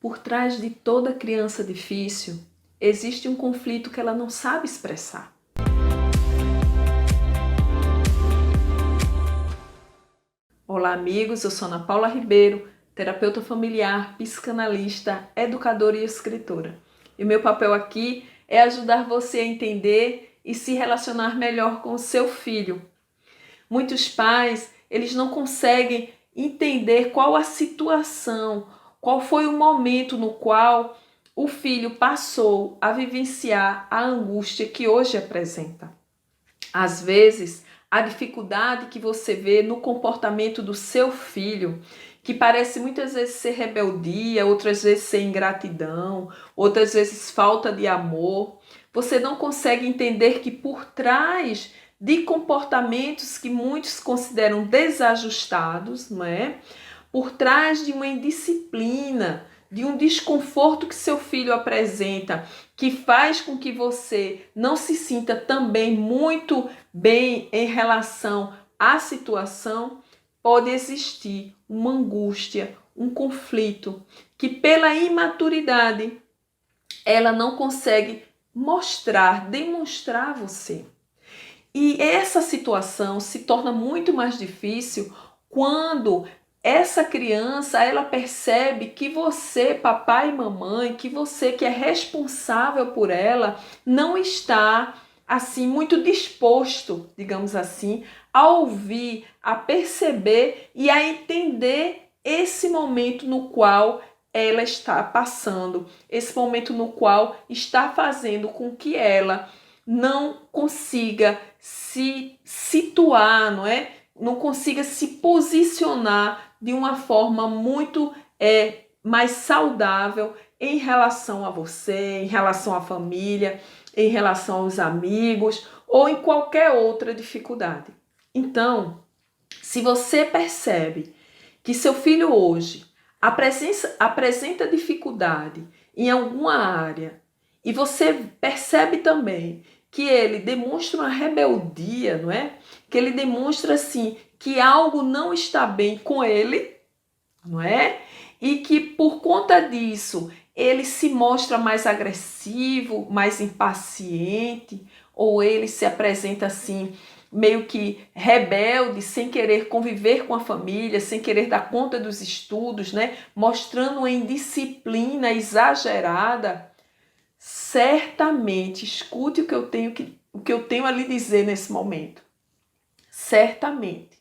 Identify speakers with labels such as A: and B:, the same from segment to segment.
A: Por trás de toda criança difícil, existe um conflito que ela não sabe expressar. Olá, amigos, eu sou Ana Paula Ribeiro, terapeuta familiar, psicanalista, educadora e escritora. E o meu papel aqui é ajudar você a entender e se relacionar melhor com o seu filho. Muitos pais, eles não conseguem entender qual a situação, qual foi o momento no qual o filho passou a vivenciar a angústia que hoje apresenta. Às vezes, a dificuldade que você vê no comportamento do seu filho, que parece muitas vezes ser rebeldia, outras vezes ser ingratidão, outras vezes falta de amor, você não consegue entender que por trás de comportamentos que muitos consideram desajustados, não é? Por trás de uma indisciplina, de um desconforto que seu filho apresenta, que faz com que você não se sinta também muito bem em relação à situação, pode existir uma angústia, um conflito, que pela imaturidade ela não consegue demonstrar a você. E essa situação se torna muito mais difícil quando essa criança, ela percebe que você, papai e mamãe, que você que é responsável por ela, não está assim muito disposto, digamos assim, a ouvir, a perceber e a entender esse momento no qual ela está passando, esse momento no qual está fazendo com que ela não consiga se situar, não é? Não consiga se posicionar de uma forma muito mais saudável em relação a você, em relação à família, em relação aos amigos ou em qualquer outra dificuldade. Então, se você percebe que seu filho hoje apresenta dificuldade em alguma área e você percebe também que ele demonstra uma rebeldia, não é? Que ele demonstra assim que algo não está bem com ele, não é? E que por conta disso ele se mostra mais agressivo, mais impaciente, ou ele se apresenta assim meio que rebelde, sem querer conviver com a família, sem querer dar conta dos estudos, né? Mostrando uma indisciplina exagerada. Certamente, escute o que eu tenho a lhe dizer nesse momento. Certamente,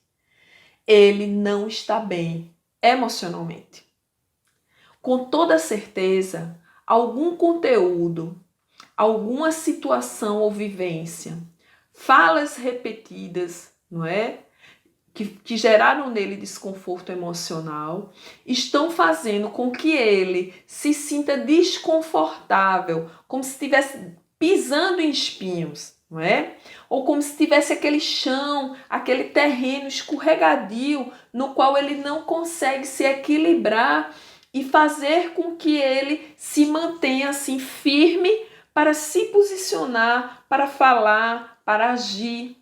A: ele não está bem emocionalmente. Com toda certeza, algum conteúdo, alguma situação ou vivência, falas repetidas, não é? Que geraram nele desconforto emocional, estão fazendo com que ele se sinta desconfortável, como se estivesse pisando em espinhos, não é? Ou como se tivesse aquele chão, aquele terreno escorregadio no qual ele não consegue se equilibrar e fazer com que ele se mantenha assim firme para se posicionar, para falar, para agir.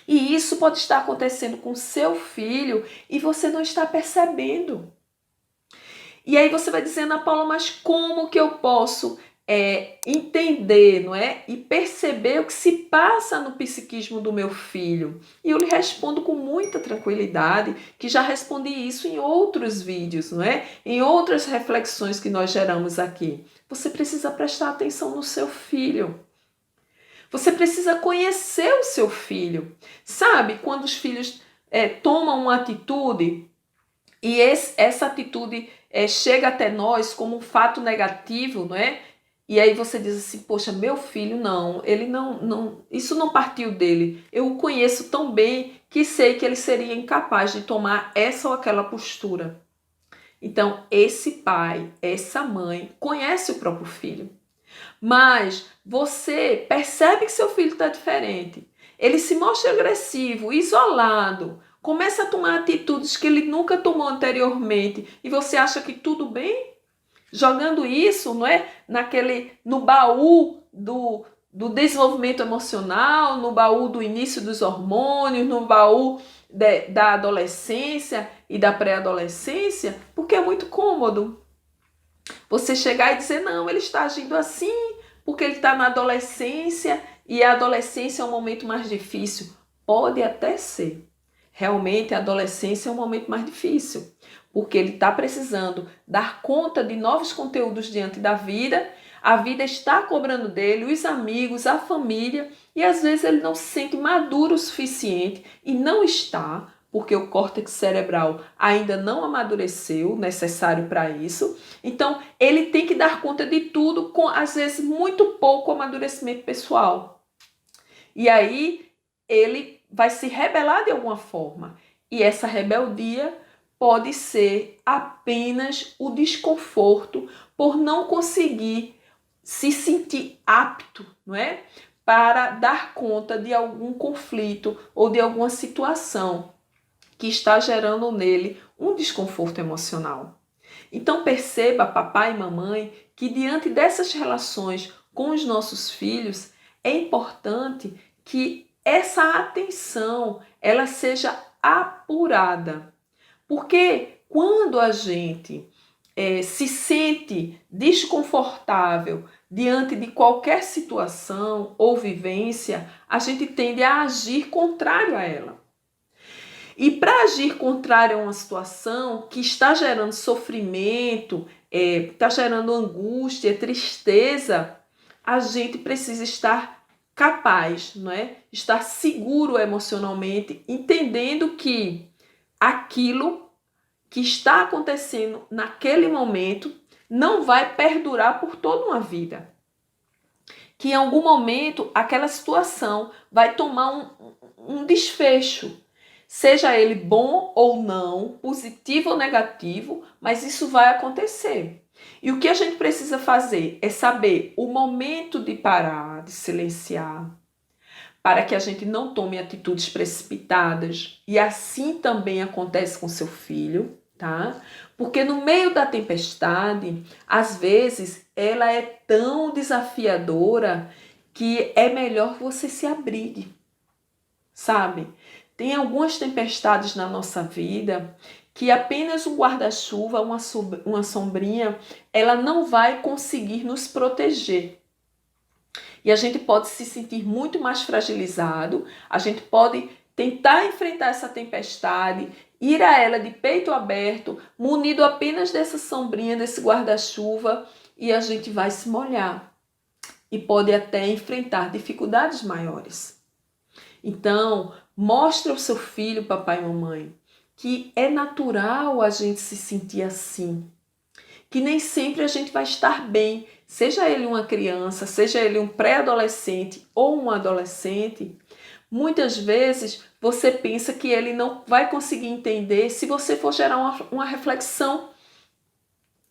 A: E isso pode estar acontecendo com seu filho e você não está percebendo. E aí você vai dizendo, Ana Paula, mas como que eu posso entender, não é? E perceber o que se passa no psiquismo do meu filho? E eu lhe respondo com muita tranquilidade, que já respondi isso em outros vídeos, não é? Em outras reflexões que nós geramos aqui. Você precisa prestar atenção no seu filho. Você precisa conhecer o seu filho. Sabe, quando os filhos tomam uma atitude e essa atitude chega até nós como um fato negativo, não é? E aí você diz assim, poxa, meu filho não, ele não, isso não partiu dele. Eu o conheço tão bem que sei que ele seria incapaz de tomar essa ou aquela postura. Então, esse pai, essa mãe conhece o próprio filho. Mas você percebe que seu filho está diferente. Ele se mostra agressivo, isolado, começa a tomar atitudes que ele nunca tomou anteriormente e você acha que tudo bem? Jogando isso, não é? No baú do desenvolvimento emocional, no baú do início dos hormônios, no baú da adolescência e da pré-adolescência, porque é muito cômodo. Você chegar e dizer, não, ele está agindo assim porque ele está na adolescência e a adolescência é um momento mais difícil. Pode até ser. Realmente a adolescência é um momento mais difícil, porque ele está precisando dar conta de novos conteúdos diante da vida, a vida está cobrando dele, os amigos, a família, e às vezes ele não se sente maduro o suficiente e não está, porque o córtex cerebral ainda não amadureceu, necessário para isso. Então, ele tem que dar conta de tudo com, às vezes, muito pouco amadurecimento pessoal. E aí, ele vai se rebelar de alguma forma. E essa rebeldia pode ser apenas o desconforto por não conseguir se sentir apto, não é? Para dar conta de algum conflito ou de alguma situação que está gerando nele um desconforto emocional. Então perceba, papai e mamãe, que diante dessas relações com os nossos filhos, é importante que essa atenção ela seja apurada. Porque quando a gente se sente desconfortável diante de qualquer situação ou vivência, a gente tende a agir contrário a ela. E para agir contrário a uma situação que está gerando sofrimento, está gerando angústia, tristeza, a gente precisa estar capaz, não é? Estar seguro emocionalmente, entendendo que aquilo que está acontecendo naquele momento não vai perdurar por toda uma vida. Que em algum momento aquela situação vai tomar um desfecho. Seja ele bom ou não, positivo ou negativo, mas isso vai acontecer. E o que a gente precisa fazer é saber o momento de parar, de silenciar, para que a gente não tome atitudes precipitadas. E assim também acontece com seu filho, tá? Porque no meio da tempestade, às vezes, ela é tão desafiadora que é melhor você se abrigue, sabe? Tem algumas tempestades na nossa vida que apenas um guarda-chuva, uma sombrinha, ela não vai conseguir nos proteger. E a gente pode se sentir muito mais fragilizado, a gente pode tentar enfrentar essa tempestade, ir a ela de peito aberto, munido apenas dessa sombrinha, desse guarda-chuva, e a gente vai se molhar. E pode até enfrentar dificuldades maiores. Então, mostre ao seu filho, papai e mamãe, que é natural a gente se sentir assim. Que nem sempre a gente vai estar bem, seja ele uma criança, seja ele um pré-adolescente ou um adolescente. Muitas vezes você pensa que ele não vai conseguir entender se você for gerar uma reflexão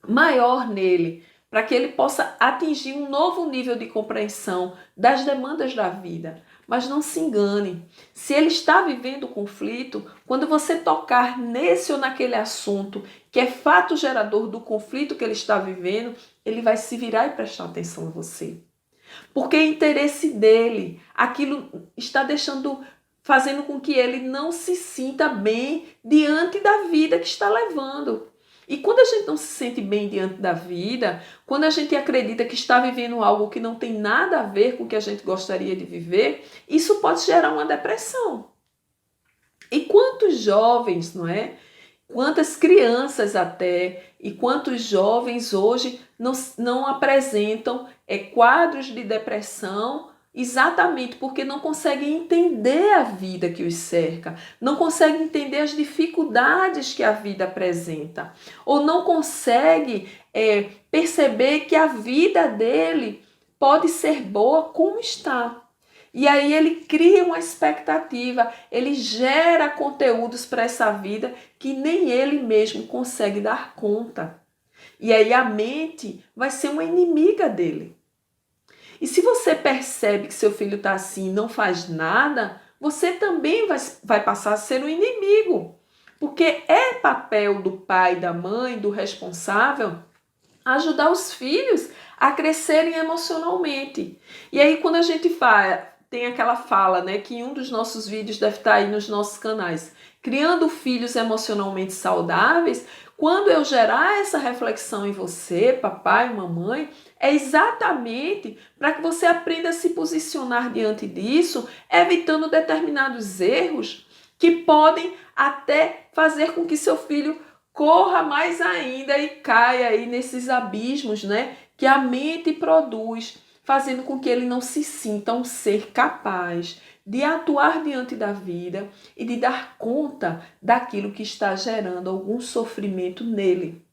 A: maior nele, para que ele possa atingir um novo nível de compreensão das demandas da vida. Mas não se engane, se ele está vivendo conflito, quando você tocar nesse ou naquele assunto que é fato gerador do conflito que ele está vivendo, ele vai se virar e prestar atenção a você. Porque é interesse dele, aquilo está fazendo com que ele não se sinta bem diante da vida que está levando. E quando a gente não se sente bem diante da vida, quando a gente acredita que está vivendo algo que não tem nada a ver com o que a gente gostaria de viver, isso pode gerar uma depressão. E quantos jovens, não é? Quantas crianças até, e quantos jovens hoje não apresentam quadros de depressão, exatamente porque não conseguem entender a vida que os cerca, não conseguem entender as dificuldades que a vida apresenta, ou não conseguem perceber que a vida dele pode ser boa como está. E aí ele cria uma expectativa, ele gera conteúdos para essa vida que nem ele mesmo consegue dar conta. E aí a mente vai ser uma inimiga dele. E se você percebe que seu filho está assim e não faz nada, você também vai passar a ser um inimigo. Porque é papel do pai, da mãe, do responsável, ajudar os filhos a crescerem emocionalmente. E aí quando a gente tem aquela fala, né, que em um dos nossos vídeos deve estar aí nos nossos canais, criando filhos emocionalmente saudáveis, quando eu gerar essa reflexão em você, papai, mamãe, é exatamente para que você aprenda a se posicionar diante disso, evitando determinados erros que podem até fazer com que seu filho corra mais ainda e caia aí nesses abismos, né, que a mente produz, fazendo com que ele não se sinta um ser capaz de atuar diante da vida e de dar conta daquilo que está gerando algum sofrimento nele.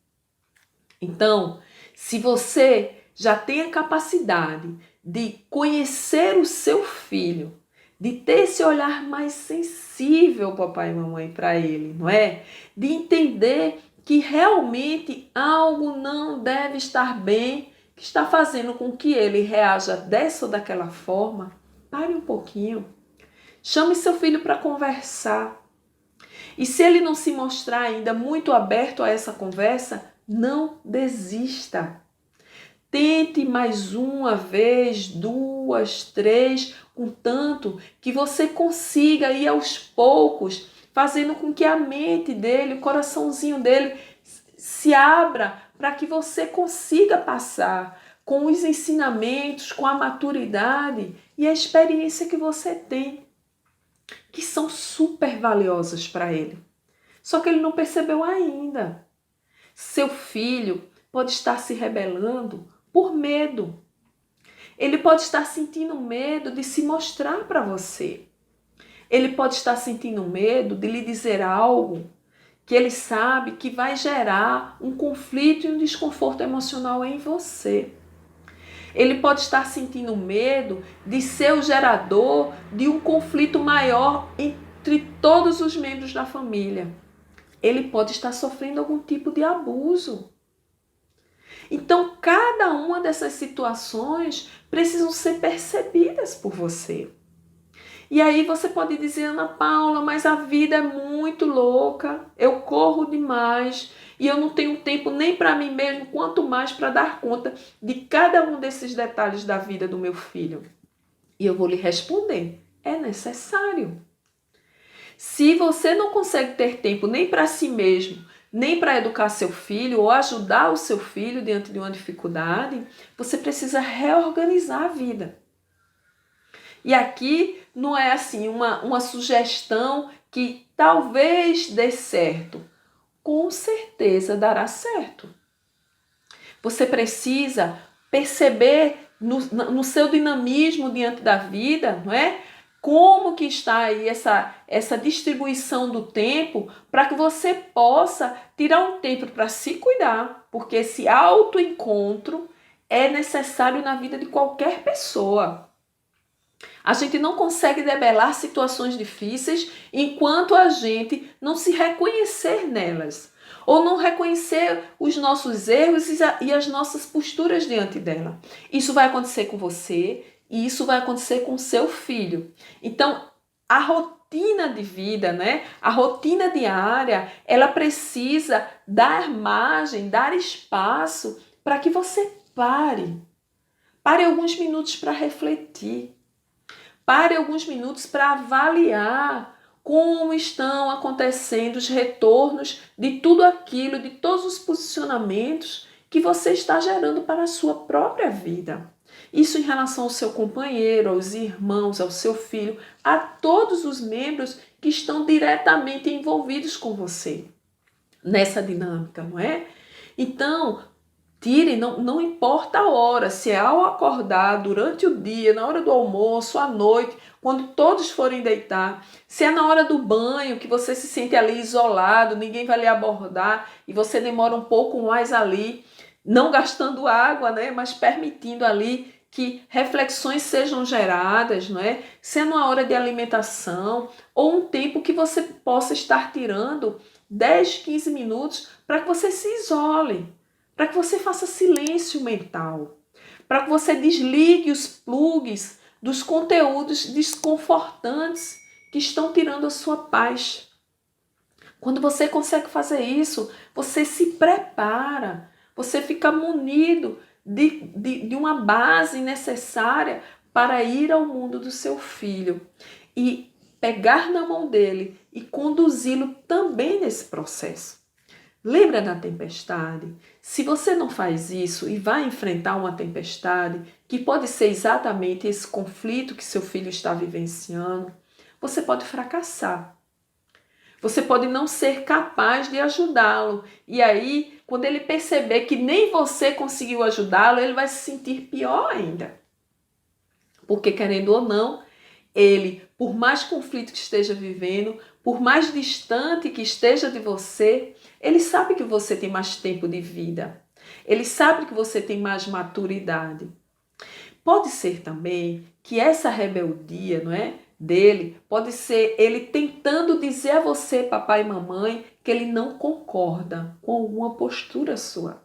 A: Então, se você já tem a capacidade de conhecer o seu filho, de ter esse olhar mais sensível, papai e mamãe, para ele, não é? De entender que realmente algo não deve estar bem, que está fazendo com que ele reaja dessa ou daquela forma, pare um pouquinho. Chame seu filho para conversar. E se ele não se mostrar ainda muito aberto a essa conversa, não desista. Tente mais uma vez, duas, três, contanto que você consiga ir aos poucos, fazendo com que a mente dele, o coraçãozinho dele se abra para que você consiga passar com os ensinamentos, com a maturidade e a experiência que você tem, que são super valiosas para ele. Só que ele não percebeu ainda. Seu filho pode estar se rebelando por medo. Ele pode estar sentindo medo de se mostrar para você. Ele pode estar sentindo medo de lhe dizer algo que ele sabe que vai gerar um conflito e um desconforto emocional em você. Ele pode estar sentindo medo de ser o gerador de um conflito maior entre todos os membros da família. Ele pode estar sofrendo algum tipo de abuso. Então, cada uma dessas situações precisam ser percebidas por você. E aí você pode dizer, Ana Paula, mas a vida é muito louca, eu corro demais e eu não tenho tempo nem para mim mesmo, quanto mais para dar conta de cada um desses detalhes da vida do meu filho. E eu vou lhe responder, é necessário. Se você não consegue ter tempo nem para si mesmo, nem para educar seu filho ou ajudar o seu filho diante de uma dificuldade, você precisa reorganizar a vida. E aqui não é assim uma sugestão que talvez dê certo. Com certeza dará certo. Você precisa perceber no seu dinamismo diante da vida, não é? Como que está aí essa distribuição do tempo para que você possa tirar um tempo para se cuidar, porque esse autoencontro é necessário na vida de qualquer pessoa. A gente não consegue debelar situações difíceis enquanto a gente não se reconhecer nelas, ou não reconhecer os nossos erros e as nossas posturas diante dela. Isso vai acontecer com você e isso vai acontecer com o seu filho. Então, a rotina de vida, né? A rotina diária, ela precisa dar margem, dar espaço para que você pare. Pare alguns minutos para refletir. Pare alguns minutos para avaliar como estão acontecendo os retornos de tudo aquilo, de todos os posicionamentos que você está gerando para a sua própria vida. Isso em relação ao seu companheiro, aos irmãos, ao seu filho, a todos os membros que estão diretamente envolvidos com você nessa dinâmica, não é? Então, tire, não importa a hora, se é ao acordar, durante o dia, na hora do almoço, à noite, quando todos forem deitar, se é na hora do banho, que você se sente ali isolado, ninguém vai lhe abordar e você demora um pouco mais ali, não gastando água, né, mas permitindo ali que reflexões sejam geradas, não é? Se é na hora de alimentação ou um tempo que você possa estar tirando 10, 15 minutos para que você se isole. Para que você faça silêncio mental, para que você desligue os plugs dos conteúdos desconfortantes que estão tirando a sua paz. Quando você consegue fazer isso, você se prepara, você fica munido de uma base necessária para ir ao mundo do seu filho e pegar na mão dele e conduzi-lo também nesse processo. Lembra da tempestade? Se você não faz isso e vai enfrentar uma tempestade, que pode ser exatamente esse conflito que seu filho está vivenciando, você pode fracassar. Você pode não ser capaz de ajudá-lo. E aí, quando ele perceber que nem você conseguiu ajudá-lo, ele vai se sentir pior ainda. Porque, querendo ou não, ele, por mais conflito que esteja vivendo, por mais distante que esteja de você, ele sabe que você tem mais tempo de vida. Ele sabe que você tem mais maturidade. Pode ser também que essa rebeldia, não é, dele, pode ser ele tentando dizer a você, papai e mamãe, que ele não concorda com alguma postura sua.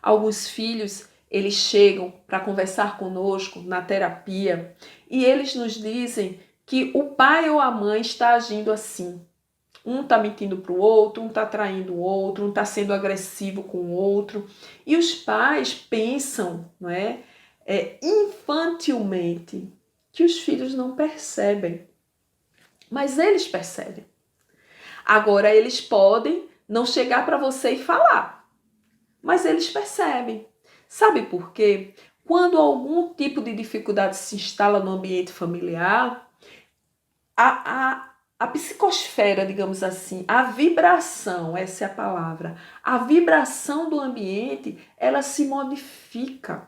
A: Alguns filhos, eles chegam para conversar conosco na terapia e eles nos dizem que o pai ou a mãe está agindo assim. Um está mentindo para o outro, um está traindo o outro, um está sendo agressivo com o outro. E os pais pensam, não é, infantilmente, que os filhos não percebem. Mas eles percebem. Agora, eles podem não chegar para você e falar, mas eles percebem. Sabe por quê? Quando algum tipo de dificuldade se instala no ambiente familiar, a psicosfera, digamos assim, a vibração, essa é a palavra, a vibração do ambiente, ela se modifica.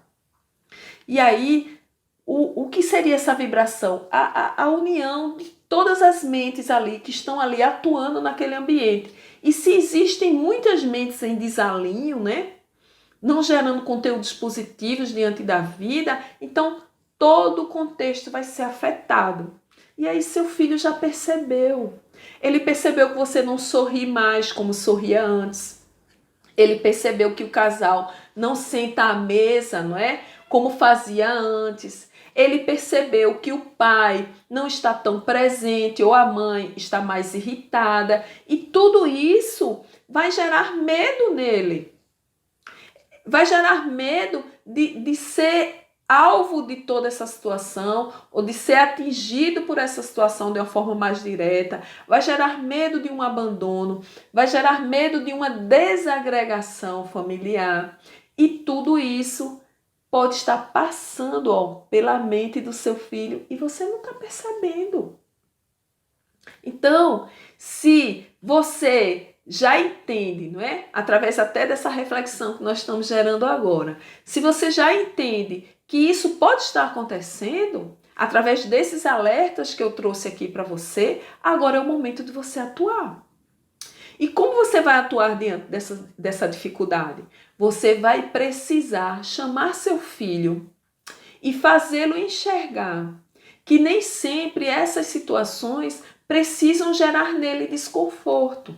A: E aí, o que seria essa vibração? A união de todas as mentes ali, que estão ali atuando naquele ambiente. E se existem muitas mentes em desalinho, né? Não gerando conteúdos positivos diante da vida, então todo o contexto vai ser afetado. E aí seu filho já percebeu. Ele percebeu que você não sorri mais como sorria antes. Ele percebeu que o casal não senta à mesa, não é? Como fazia antes. Ele percebeu que o pai não está tão presente ou a mãe está mais irritada. E tudo isso vai gerar medo nele. Vai gerar medo de ser alvo de toda essa situação ou de ser atingido por essa situação de uma forma mais direta, vai gerar medo de um abandono, vai gerar medo de uma desagregação familiar. E tudo isso pode estar passando pela mente do seu filho e você não está percebendo. Então, se você já entende, não é? Através até dessa reflexão que nós estamos gerando agora. Se você já entende que isso pode estar acontecendo, através desses alertas que eu trouxe aqui para você, agora é o momento de você atuar. E como você vai atuar diante dessa dificuldade? Você vai precisar chamar seu filho e fazê-lo enxergar que nem sempre essas situações precisam gerar nele desconforto.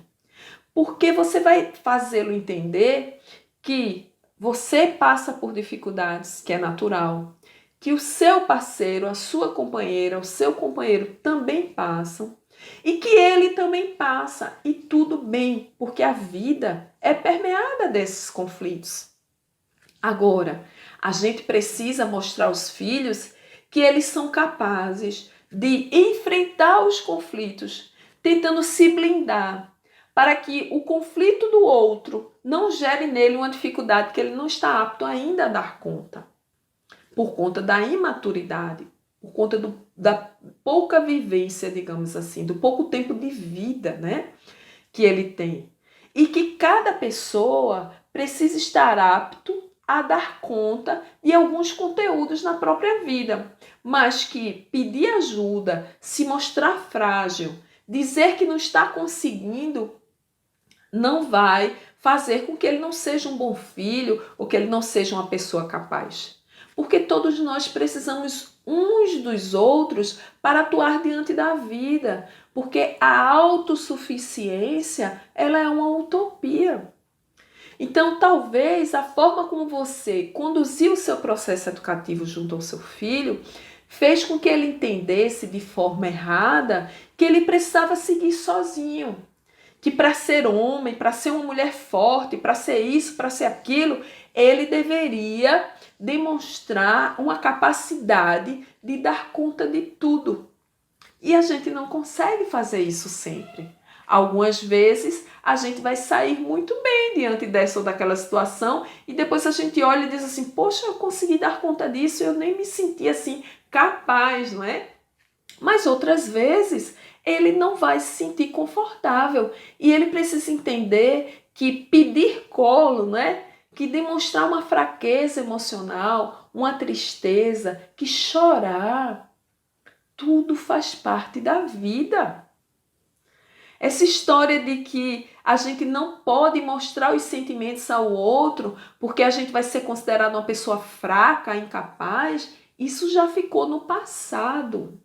A: Porque você vai fazê-lo entender que você passa por dificuldades, que é natural, que o seu parceiro, a sua companheira, o seu companheiro também passam e que ele também passa e tudo bem, porque a vida é permeada desses conflitos. Agora, a gente precisa mostrar aos filhos que eles são capazes de enfrentar os conflitos, tentando se blindar, para que o conflito do outro não gere nele uma dificuldade que ele não está apto ainda a dar conta, por conta da imaturidade, por conta da pouca vivência, digamos assim, do pouco tempo de vida, né, que ele tem. E que cada pessoa precisa estar apto a dar conta de alguns conteúdos na própria vida, mas que pedir ajuda, se mostrar frágil, dizer que não está conseguindo, não vai fazer com que ele não seja um bom filho ou que ele não seja uma pessoa capaz. Porque todos nós precisamos uns dos outros para atuar diante da vida, porque a autossuficiência, ela é uma utopia. Então, talvez a forma como você conduziu o seu processo educativo junto ao seu filho fez com que ele entendesse de forma errada que ele precisava seguir sozinho. Que para ser homem, para ser uma mulher forte, para ser isso, para ser aquilo, ele deveria demonstrar uma capacidade de dar conta de tudo. E a gente não consegue fazer isso sempre. Algumas vezes a gente vai sair muito bem diante dessa ou daquela situação e depois a gente olha e diz assim, poxa, eu consegui dar conta disso, eu nem me senti assim capaz, não é? Mas outras vezes ele não vai se sentir confortável e ele precisa entender que pedir colo, né? Que demonstrar uma fraqueza emocional, uma tristeza, que chorar, tudo faz parte da vida. Essa história de que a gente não pode mostrar os sentimentos ao outro porque a gente vai ser considerado uma pessoa fraca, incapaz, isso já ficou no passado.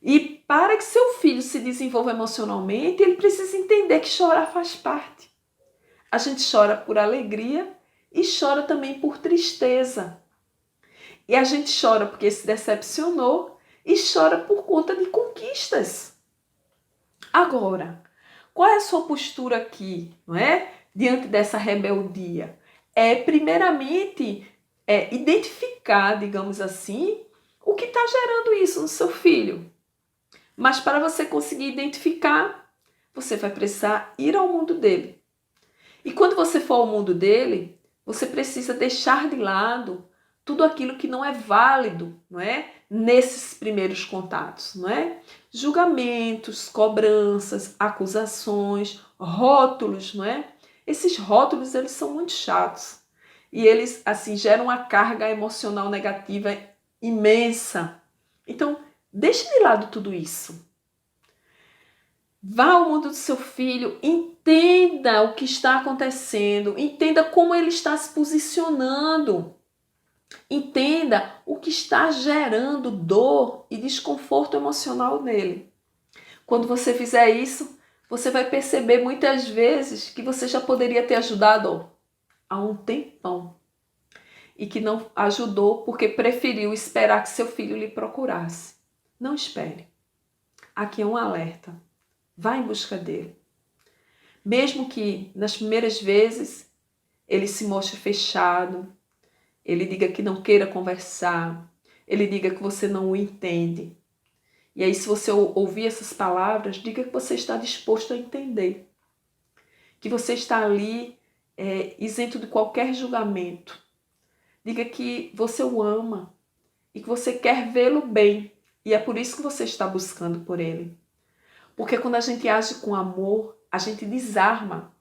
A: E para que seu filho se desenvolva emocionalmente, ele precisa entender que chorar faz parte. A gente chora por alegria e chora também por tristeza. E a gente chora porque se decepcionou e chora por conta de conquistas. Agora, qual é a sua postura aqui, não é? Diante dessa rebeldia? Primeiramente, identificar, digamos assim, o que está gerando isso no seu filho. Mas para você conseguir identificar, você vai precisar ir ao mundo dele. E quando você for ao mundo dele, você precisa deixar de lado tudo aquilo que não é válido, não é? Nesses primeiros contatos, não é? Julgamentos, cobranças, acusações, rótulos, não é? Esses rótulos, eles são muito chatos. E eles, assim, geram uma carga emocional negativa imensa. Então, deixe de lado tudo isso. Vá ao mundo do seu filho, entenda o que está acontecendo, entenda como ele está se posicionando. Entenda o que está gerando dor e desconforto emocional nele. Quando você fizer isso, você vai perceber muitas vezes que você já poderia ter ajudado há um tempão e que não ajudou porque preferiu esperar que seu filho lhe procurasse. Não espere. Aqui é um alerta. Vá em busca dele. Mesmo que nas primeiras vezes ele se mostre fechado, ele diga que não queira conversar, ele diga que você não o entende. E aí, se você ouvir essas palavras, diga que você está disposto a entender. Que você está ali isento de qualquer julgamento. Diga que você o ama e que você quer vê-lo bem. E é por isso que você está buscando por ele. Porque quando a gente age com amor, a gente desarma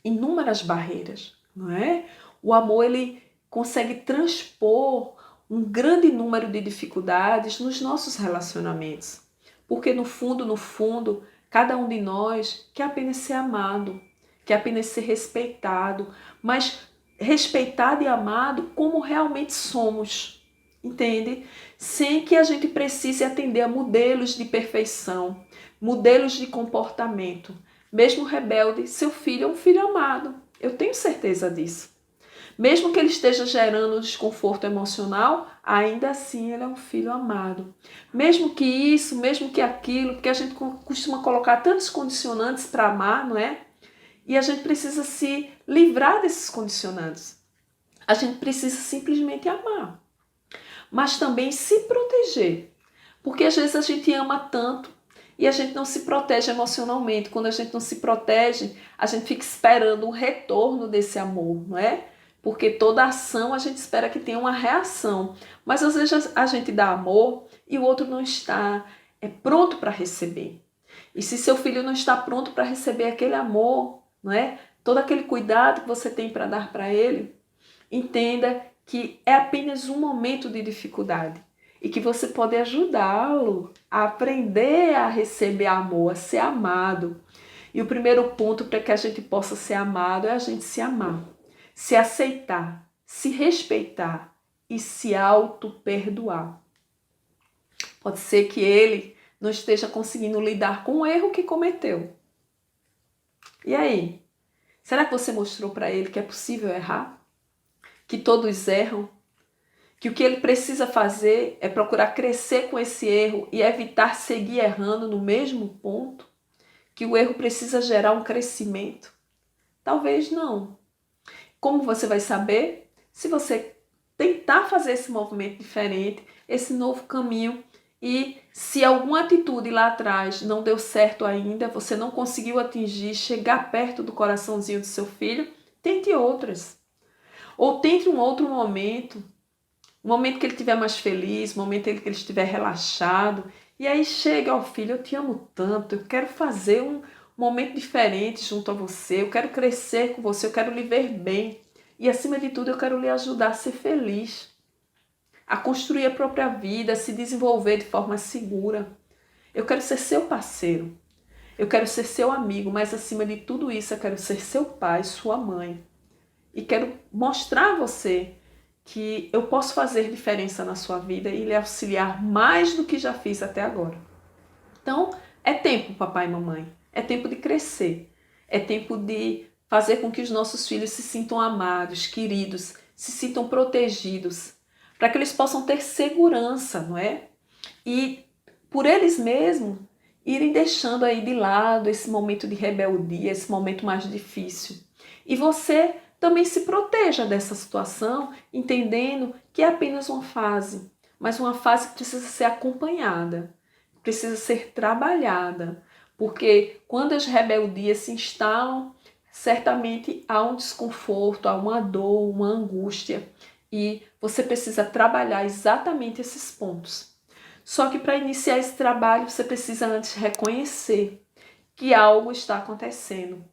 A: inúmeras barreiras, não é? O amor, ele consegue transpor um grande número de dificuldades nos nossos relacionamentos. Porque no fundo, cada um de nós quer apenas ser amado, quer apenas ser respeitado, mas respeitado e amado como realmente somos, entende? Sem que a gente precise atender a modelos de perfeição, modelos de comportamento. Mesmo rebelde, seu filho é um filho amado. Eu tenho certeza disso. Mesmo que ele esteja gerando desconforto emocional, ainda assim ele é um filho amado. Mesmo que isso, mesmo que aquilo, porque a gente costuma colocar tantos condicionantes para amar, não é? E a gente precisa se livrar desses condicionantes. A gente precisa simplesmente amar. Mas também se proteger. Porque às vezes a gente ama tanto e a gente não se protege emocionalmente. Quando a gente não se protege, a gente fica esperando um retorno desse amor, não é? Porque toda ação a gente espera que tenha uma reação. Mas às vezes a gente dá amor e o outro não está pronto para receber. E se seu filho não está pronto para receber aquele amor, não é? Todo aquele cuidado que você tem para dar para ele, entenda que é apenas um momento de dificuldade e que você pode ajudá-lo a aprender a receber amor, a ser amado. E o primeiro ponto para que a gente possa ser amado é a gente se amar, se aceitar, se respeitar e se auto-perdoar. Pode ser que ele não esteja conseguindo lidar com o erro que cometeu. E aí? Será que você mostrou para ele que é possível errar? Que todos erram? Que o que ele precisa fazer é procurar crescer com esse erro e evitar seguir errando no mesmo ponto? Que o erro precisa gerar um crescimento? Talvez não. Como você vai saber? Se você tentar fazer esse movimento diferente, esse novo caminho, E se alguma atitude lá atrás não deu certo ainda, você não conseguiu atingir, chegar perto do coraçãozinho do seu filho, tente outras. Ou tente um outro momento, um momento que ele estiver mais feliz, um momento que ele estiver relaxado. E aí chega ao filho, eu te amo tanto, eu quero fazer um momento diferente junto a você, eu quero crescer com você, eu quero lhe ver bem. E acima de tudo, eu quero lhe ajudar a ser feliz, a construir a própria vida, a se desenvolver de forma segura. Eu quero ser seu parceiro, eu quero ser seu amigo, mas acima de tudo isso, eu quero ser seu pai, sua mãe. E quero mostrar a você que eu posso fazer diferença na sua vida e lhe auxiliar mais do que já fiz até agora. Então, é tempo, papai e mamãe. É tempo de crescer. É tempo de fazer com que os nossos filhos se sintam amados, queridos, se sintam protegidos, para que eles possam ter segurança, não é? E por eles mesmos irem deixando aí de lado esse momento de rebeldia, esse momento mais difícil. E você também se proteja dessa situação, entendendo que é apenas uma fase, mas uma fase que precisa ser acompanhada, precisa ser trabalhada, porque quando as rebeldias se instalam, certamente há um desconforto, há uma dor, uma angústia, e você precisa trabalhar exatamente esses pontos. Só que para iniciar esse trabalho, você precisa antes reconhecer que algo está acontecendo.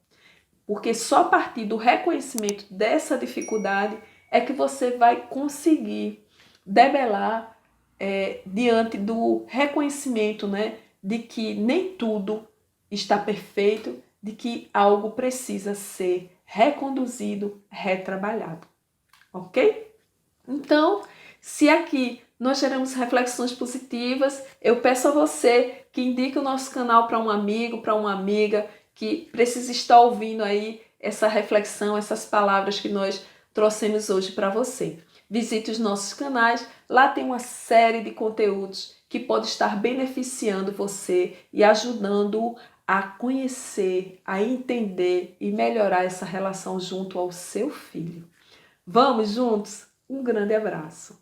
A: Porque só a partir do reconhecimento dessa dificuldade é que você vai conseguir debelar diante do reconhecimento, né, de que nem tudo está perfeito, de que algo precisa ser reconduzido, retrabalhado. Ok? Então, se aqui nós geramos reflexões positivas, eu peço a você que indique o nosso canal para um amigo, para uma amiga que precisa estar ouvindo aí essa reflexão, essas palavras que nós trouxemos hoje para você. Visite os nossos canais, lá tem uma série de conteúdos que pode estar beneficiando você e ajudando-o a conhecer, a entender e melhorar essa relação junto ao seu filho. Vamos juntos? Um grande abraço!